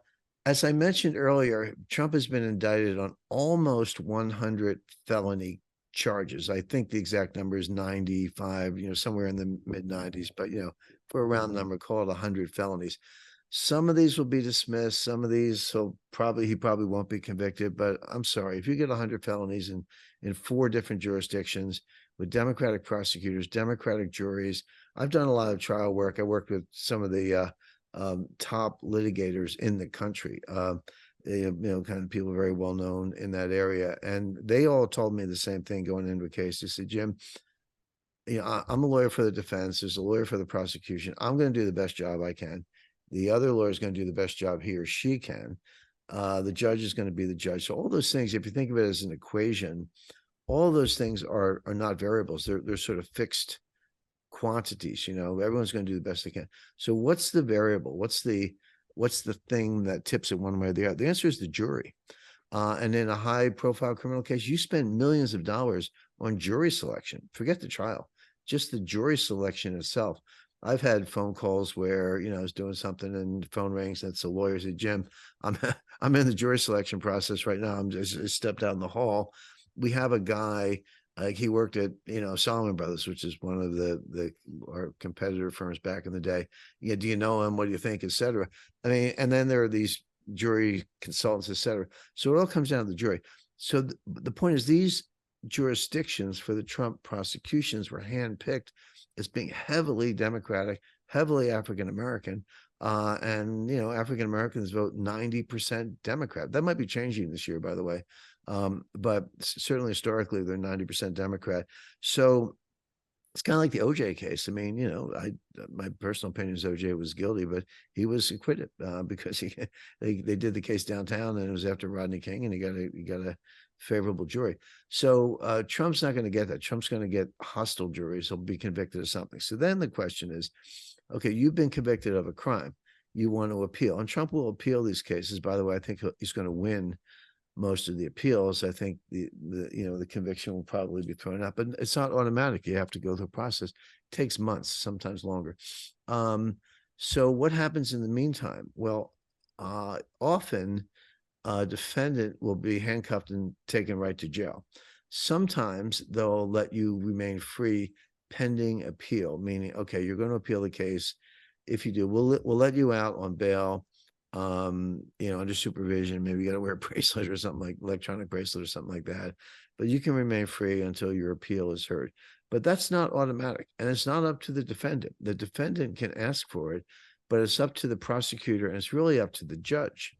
as I mentioned earlier, Trump has been indicted on almost 100 felony charges. I think the exact number is 95, somewhere in the mid 90s, but for a round number, call it 100 felonies. Some of these will be dismissed. Some of these, he probably won't be convicted. But I'm sorry, if you get 100 felonies in 4 different jurisdictions with Democratic prosecutors, Democratic juries, I've done a lot of trial work. I worked with some of the top litigators in the country. Kind of people very well known in that area, and they all told me the same thing going into a case. They said, Jim, I'm a lawyer for the defense. There's a lawyer for the prosecution. I'm going to do the best job I can. The other lawyer is going to do the best job he or she can. The judge is going to be the judge. So all those things, if you think of it as an equation, all those things are not variables. They're sort of fixed quantities. Everyone's going to do the best they can. So what's the variable? What's the thing that tips it one way or the other? The answer is the jury. And in a high profile criminal case, you spend millions of dollars on jury selection. Forget the trial, just the jury selection itself. I've had phone calls where, I was doing something and the phone rings and it's a lawyer. Said, Jim, I'm in the jury selection process right now. I'm just stepped out in the hall. We have a guy, he worked at, Solomon Brothers, which is one of our competitor firms back in the day. Yeah. Do you know him? What do you think? Et cetera. I mean, and then there are these jury consultants, et cetera. So it all comes down to the jury. So the point is, these jurisdictions for the Trump prosecutions were handpicked as being heavily Democratic, heavily African-American. And, African-Americans vote 90% Democrat. That might be changing this year, by the way. But certainly historically, they're 90% Democrat. So it's kind of like the OJ case. I mean, my personal opinion is OJ was guilty, but he was acquitted because they did the case downtown, and it was after Rodney King, and he got a favorable jury. So Trump's not going to get that. Trump's going to get hostile juries. He'll be convicted of something. So then the question is, okay, you've been convicted of a crime. You want to appeal, and Trump will appeal these cases. By the way, I think he's going to win most of the appeals. I think the conviction will probably be thrown out, but it's not automatic. You have to go through a process. It takes months, sometimes longer. So what happens in the meantime? Well, often a defendant will be handcuffed and taken right to jail. Sometimes they'll let you remain free pending appeal, meaning, okay, you're going to appeal the case. If you do, we'll let you out on bail, under supervision. Maybe you got to wear a bracelet or something, like electronic bracelet or something like that. But you can remain free until your appeal is heard. But that's not automatic, and it's not up to the defendant. The defendant can ask for it, but it's up to the prosecutor, and it's really up to the judge.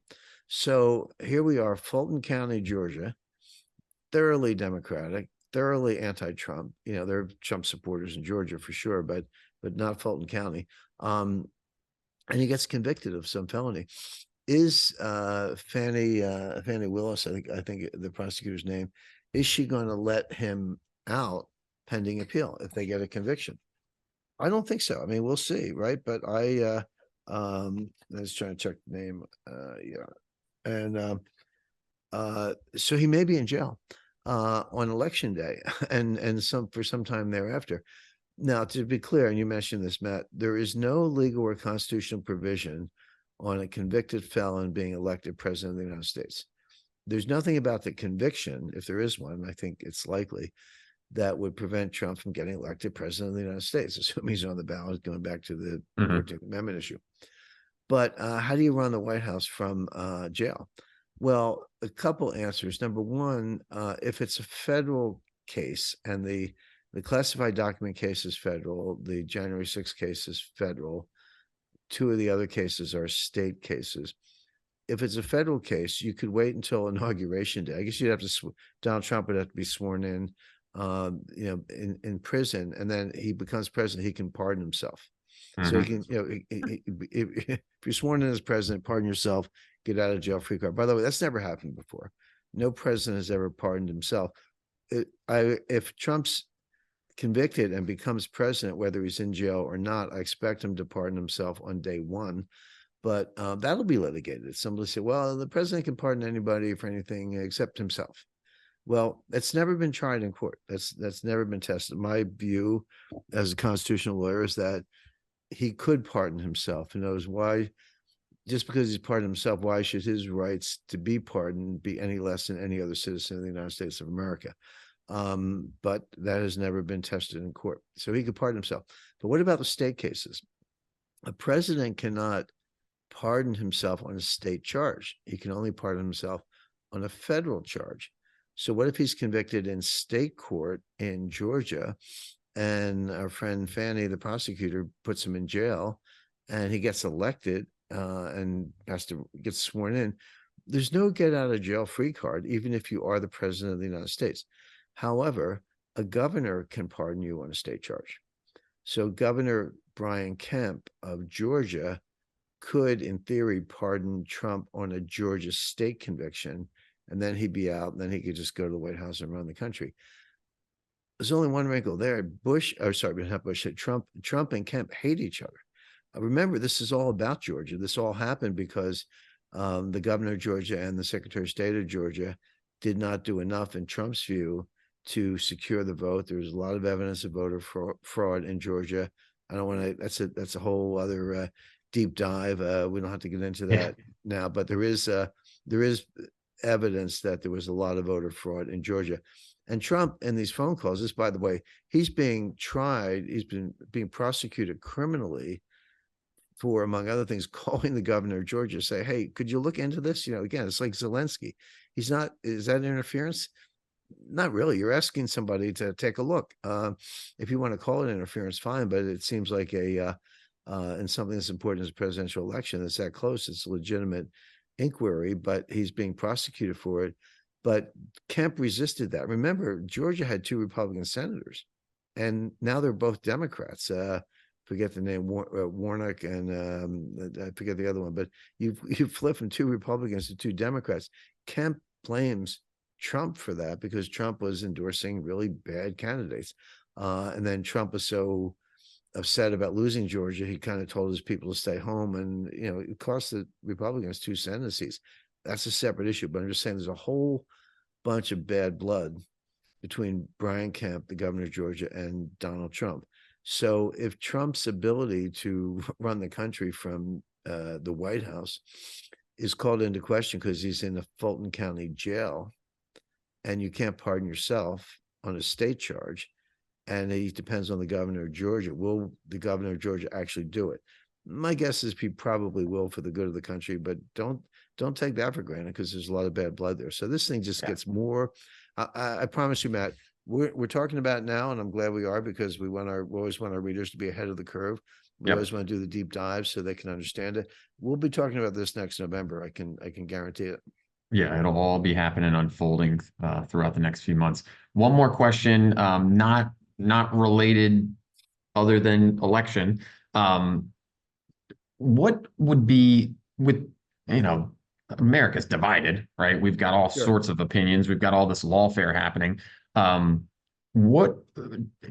So here we are, Fulton County, Georgia, thoroughly Democratic, thoroughly anti-Trump. There are Trump supporters in Georgia for sure, but not Fulton County. And he gets convicted of some felony. Is Fannie Willis, I think the prosecutor's name, is she going to let him out pending appeal if they get a conviction? I don't think so. I mean, we'll see, right? But I was trying to check the name. And so he may be in jail on election day and for some time thereafter. Now, to be clear, and you mentioned this, Matt, there is no legal or constitutional provision on a convicted felon being elected president of the United States. There's nothing about the conviction, if there is one, I think it's likely, that would prevent Trump from getting elected president of the United States, assuming he's on the ballot, going back to the 14th Amendment issue. But how do you run the White House from jail? Well, a couple answers. Number one, if it's a federal case and the classified document case is federal, the January 6th case is federal, 2 of the other cases are state cases. If it's a federal case, you could wait until inauguration day. I guess you'd have to, Donald Trump would have to be sworn in, in prison, and then he becomes president, he can pardon himself. So he can, if you're sworn in as president, pardon yourself, get out of jail free card. By the way, that's never happened before. No president has ever pardoned himself. If Trump's convicted and becomes president, whether he's in jail or not, I expect him to pardon himself on day one. But that'll be litigated. Somebody say, well, the president can pardon anybody for anything except himself. Well, that's never been tried in court. That's never been tested. My view as a constitutional lawyer is that he could pardon himself. Who knows why? just because he's pardoned himself, why should his rights to be pardoned be any less than any other citizen of the United States of America? But that has never been tested in court. So he could pardon himself. But what about the state cases? A president cannot pardon himself on a state charge. He can only pardon himself on a federal charge. So what if he's convicted in state court in Georgia, and our friend Fanny, the prosecutor, puts him in jail, and he gets elected and has to get sworn in? There's no get out of jail free card, even if you are the president of the United States. However, a governor can pardon you on a state charge. So Governor Brian Kemp of Georgia could, in theory, pardon Trump on a Georgia state conviction, and then he'd be out, and then he could just go to the White House and run the country. There's only one wrinkle there. Trump and Kemp hate each other. Remember, this is all about Georgia. This all happened because the governor of Georgia and the secretary of state of Georgia did not do enough, in Trump's view, to secure the vote. There's a lot of evidence of voter fraud in Georgia. I don't want to, that's a whole other deep dive. We don't have to get into that now, but there is evidence that there was a lot of voter fraud in Georgia. And Trump, in these phone calls, this, by the way, he's being tried, he's being prosecuted criminally for, among other things, calling the governor of Georgia, say, hey, could you look into this? Again, it's like Zelensky. Is that interference? Not really. You're asking somebody to take a look. If you want to call it interference, fine, but it seems like and something that's important as a presidential election that's that close, it's a legitimate inquiry, but he's being prosecuted for it. But Kemp resisted that. Remember, Georgia had 2 Republican senators, and now they're both Democrats. Forget the name, Warnock, and I forget the other one. But you flip from 2 Republicans to 2 Democrats. Kemp blames Trump for that because Trump was endorsing really bad candidates. And then Trump was so upset about losing Georgia, he kind of told his people to stay home, and it cost the Republicans 2 Senate seats. That's a separate issue, but I'm just saying there's a whole bunch of bad blood between Brian Kemp, the governor of Georgia, and Donald Trump. So if Trump's ability to run the country from the White House is called into question because he's in a Fulton County jail, and you can't pardon yourself on a state charge, and it depends on the governor of Georgia. Will the governor of Georgia actually do it? My guess is he probably will for the good of the country, but don't take that for granted because there's a lot of bad blood there. So this thing just gets more. I promise you, Matt, we're talking about it now, and I'm glad we are, because we always want our readers to be ahead of the curve. We always want to do the deep dive so they can understand it. We'll be talking about this next November. I can guarantee it. Yeah, it'll all be happening, unfolding throughout the next few months. One more question, not related other than election. What would be with, America's divided, right? We've got all sorts of opinions. We've got all this lawfare happening. What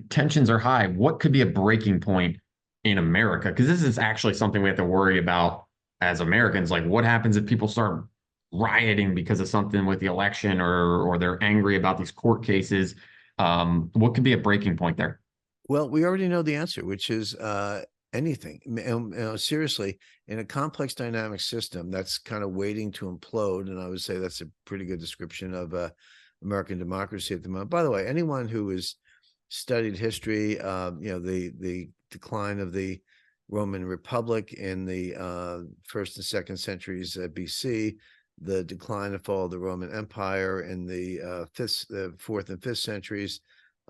tensions are high? What could be a breaking point in America? Because this is actually something we have to worry about as Americans. Like, what happens if people start rioting because of something with the election, or they're angry about these court cases? What could be a breaking point there? Well, we already know the answer, which is anything. Seriously, in a complex dynamic system that's kind of waiting to implode, and I would say that's a pretty good description of American democracy at the moment. By the way, anyone who has studied history, the decline of the Roman Republic in the first and second centuries BC, the decline and fall of the Roman Empire in the fourth and fifth centuries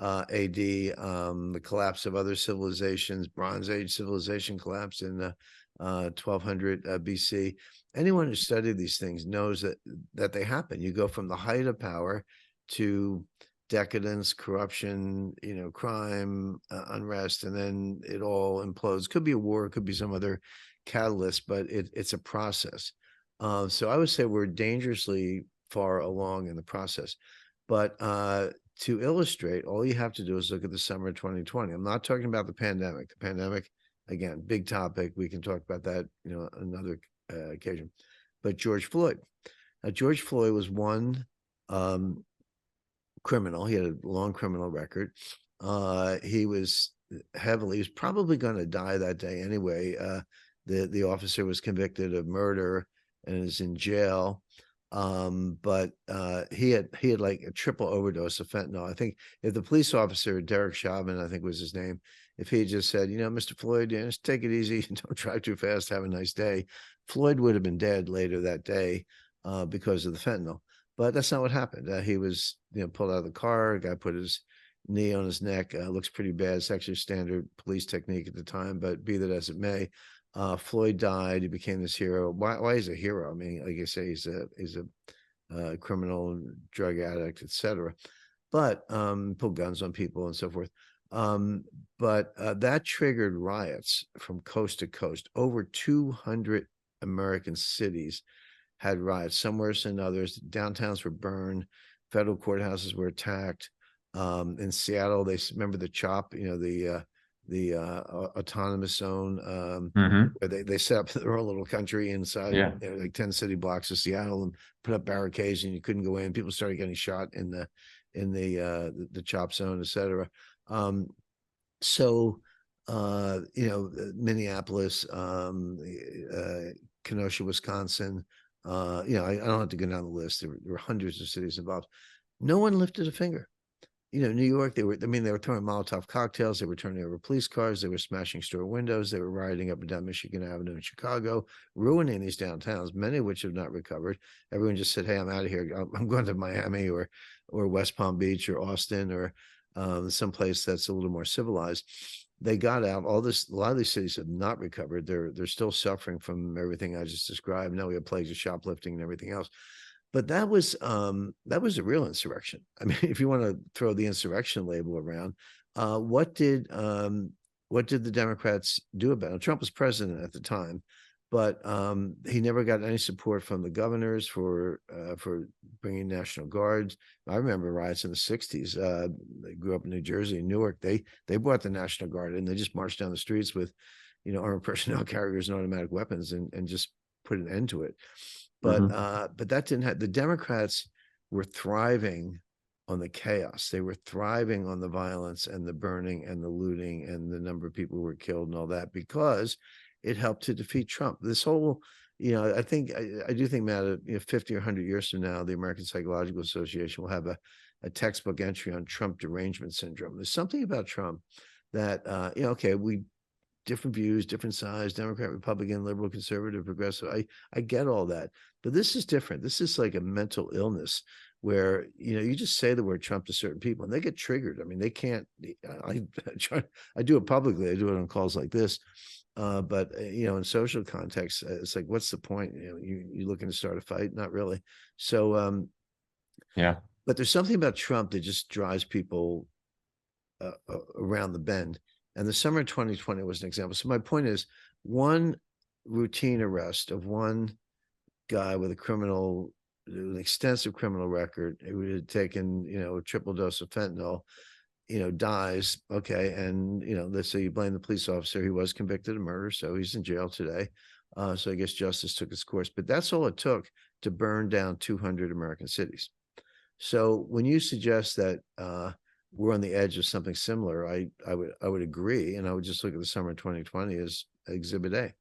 AD, the collapse of other civilizations, Bronze Age civilization collapse in 1200 BC. Anyone who studied these things knows that they happen. You go from the height of power to decadence, corruption, crime, unrest, and then it all implodes. Could be a war, could be some other catalyst, but it's a process. So I would say we're dangerously far along in the process. But to illustrate, all you have to do is look at the summer of 2020. I'm not talking about the pandemic. The pandemic, again, big topic. We can talk about that, another occasion. But George Floyd. George Floyd was one criminal. He had a long criminal record. He was probably going to die that day anyway. The officer was convicted of murder and is in jail. But he had like a triple overdose of fentanyl. I think if the police officer, Derek Chauvin, I think was his name, if he had just said, Mr. Floyd, just take it easy, don't drive too fast, have a nice day, Floyd would have been dead later that day because of the fentanyl. But that's not what happened. He was, pulled out of the car. A guy put his knee on his neck. Looks pretty bad. It's actually standard police technique at the time, but be that as it may, Floyd died. He became this hero. Why is he a hero? I mean, like I say, he's a criminal, drug addict, etc. But pulled guns on people and so forth. But that triggered riots from coast to coast. Over 200 American cities had riots, some worse than others. Downtowns were burned. Federal courthouses were attacked. In Seattle, they remember the CHOP, the autonomous zone, where they set up their own little country inside, like 10 city blocks of Seattle, and put up barricades, and you couldn't go in. People started getting shot in the CHOP zone, etc. Minneapolis, Kenosha, Wisconsin. I don't have to go down the list. There were hundreds of cities involved. No one lifted a finger. New York, they were throwing Molotov cocktails. They were turning over police cars. They were smashing store windows. They were rioting up and down Michigan Avenue in Chicago, ruining these downtowns, many of which have not recovered. Everyone just said, hey, I'm out of here. I'm going to Miami or West Palm Beach or Austin or someplace that's a little more civilized. They got out. A lot of these cities have not recovered. They're still suffering from everything I just described. Now we have plagues of shoplifting and everything else. But that was a real insurrection. I mean, if you want to throw the insurrection label around, what did the Democrats do about it? Trump was president at the time, but he never got any support from the governors for bringing National Guards. I remember riots in the 60s. I grew up in New Jersey and Newark. They brought the National Guard and they just marched down the streets with, armed personnel carriers and automatic weapons and just put an end to it. But that didn't have, the Democrats were thriving on the chaos. They were thriving on the violence and the burning and the looting and the number of people who were killed and all that, because it helped to defeat Trump. This whole, I do think, Matt, 50 or 100 years from now, the American Psychological Association will have a textbook entry on Trump derangement syndrome. There's something about Trump that, we different views, different size, Democrat, Republican, liberal, conservative, progressive. I get all that, but this is different. This is like a mental illness where, you just say the word Trump to certain people and they get triggered. I mean, they can't, I do it publicly. I do it on calls like this. But in social context, it's like, what's the point? You looking to start a fight? Not really. So, but there's something about Trump that just drives people around the bend. And the summer of 2020 was an example. So my point is, one routine arrest of one guy with an extensive criminal record who had taken, a triple dose of fentanyl, dies. Okay. And, let's say you blame the police officer. He was convicted of murder, so he's in jail today. So I guess justice took its course, but that's all it took to burn down 200 American cities. So when you suggest that, we're on the edge of something similar, I would agree, and I would just look at the summer of 2020 as Exhibit A.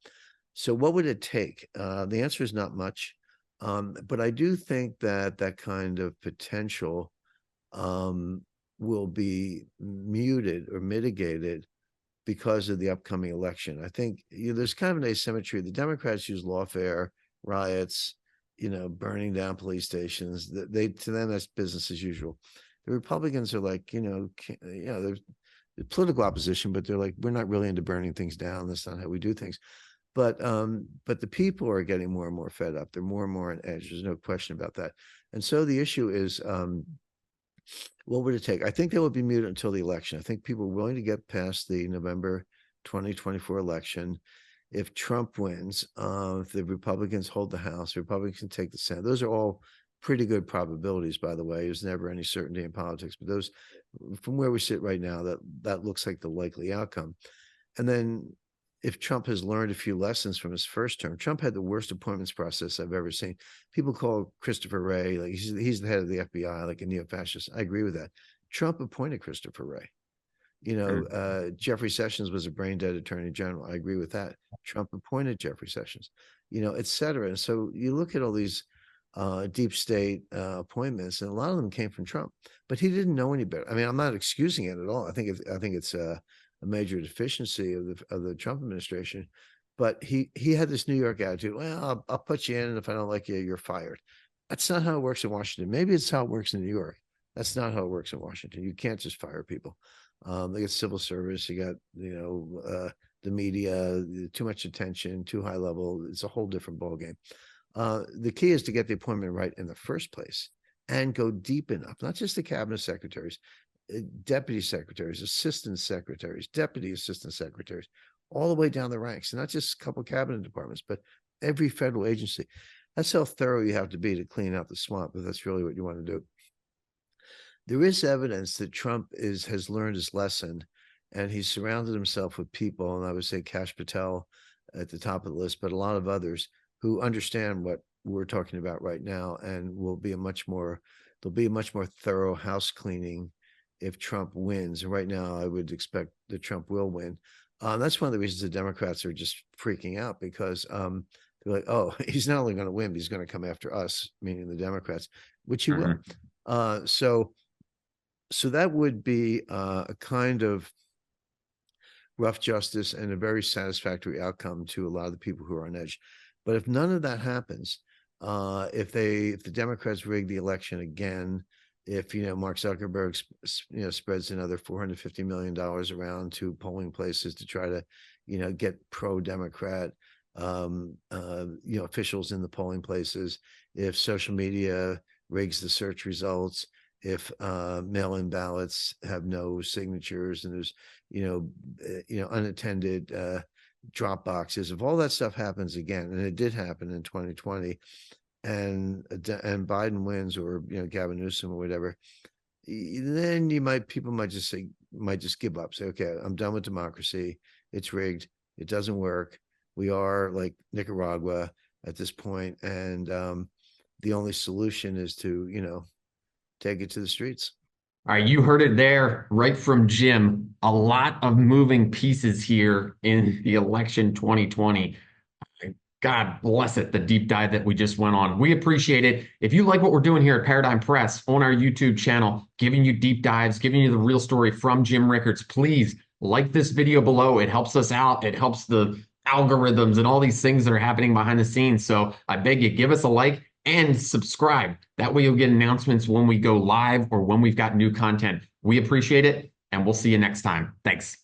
So what would it take? The answer is not much, but I do think that kind of potential will be muted or mitigated because of the upcoming election. I think there's kind of an asymmetry. The Democrats use lawfare, riots, burning down police stations. To them that's business as usual. The Republicans are like, they're political opposition, but they're like, we're not really into burning things down. That's not how we do things. But the people are getting more and more fed up. They're more and more on edge. There's no question about that. And so the issue is, what would it take? I think they will be muted until the election. I think people are willing to get past the November 2024 election. If Trump wins, if the Republicans hold the House, the Republicans can take the Senate. Those are all pretty good probabilities, by the way. There's never any certainty in politics, but those, from where we sit right now, that looks like the likely outcome. And then if Trump has learned a few lessons from his first term, Trump had the worst appointments process I've ever seen. People call Christopher Wray, like he's the head of the FBI, like a neo-fascist. I agree with that. Trump appointed Christopher Wray. Jeffrey Sessions was a brain dead attorney general. I agree with that. Trump appointed Jeffrey Sessions, et cetera. And so you look at all these deep state appointments, and a lot of them came from Trump, but he didn't know any better. I mean, I'm not excusing it at all. I think it's a major deficiency of the Trump administration, but he had this New York attitude. Well, I'll put you in, and if I don't like you, you're fired. That's not how it works in Washington. Maybe it's how it works in New York. That's not how it works in Washington. You can't just fire people. They got civil service. You got the media, too much attention, too high level. It's a whole different ballgame. The key is to get the appointment right in the first place and go deep enough, not just the cabinet secretaries, deputy secretaries, assistant secretaries, deputy assistant secretaries, all the way down the ranks, and not just a couple of cabinet departments, but every federal agency. That's how thorough you have to be to clean out the swamp, if that's really what you want to do. There is evidence that Trump has learned his lesson, and he's surrounded himself with people, and I would say Kash Patel at the top of the list, but a lot of others who understand what we're talking about right now, and there'll be a much more thorough house cleaning if Trump wins. And right now, I would expect that Trump will win. That's one of the reasons the Democrats are just freaking out, because they're like, oh, he's not only going to win, but he's going to come after us, meaning the Democrats, which he will. So that would be a kind of rough justice and a very satisfactory outcome to a lot of the people who are on edge. But if none of that happens, if the Democrats rig the election again, if Mark Zuckerberg spreads another $450 million around to polling places to try to get pro-Democrat officials in the polling places, if social media rigs the search results, if mail-in ballots have no signatures and there's unattended drop boxes, if all that stuff happens again, and it did happen in 2020, and Biden wins, or Gavin Newsom or whatever, then people might just give up, say, okay, I'm done with democracy, it's rigged, it doesn't work, we are like Nicaragua at this point, and the only solution is to take it to the streets. All right, you heard it there right from Jim. A lot of moving pieces here in the election 2020. God bless it, the deep dive that we just went on. We appreciate it. If you like what we're doing here at Paradigm Press on our YouTube channel, giving you deep dives, giving you the real story from Jim Rickards, please like this video below. It helps us out. It helps the algorithms and all these things that are happening behind the scenes. So I beg you, give us a like and subscribe. That way you'll get announcements when we go live or when we've got new content. We appreciate it, and we'll see you next time. Thanks.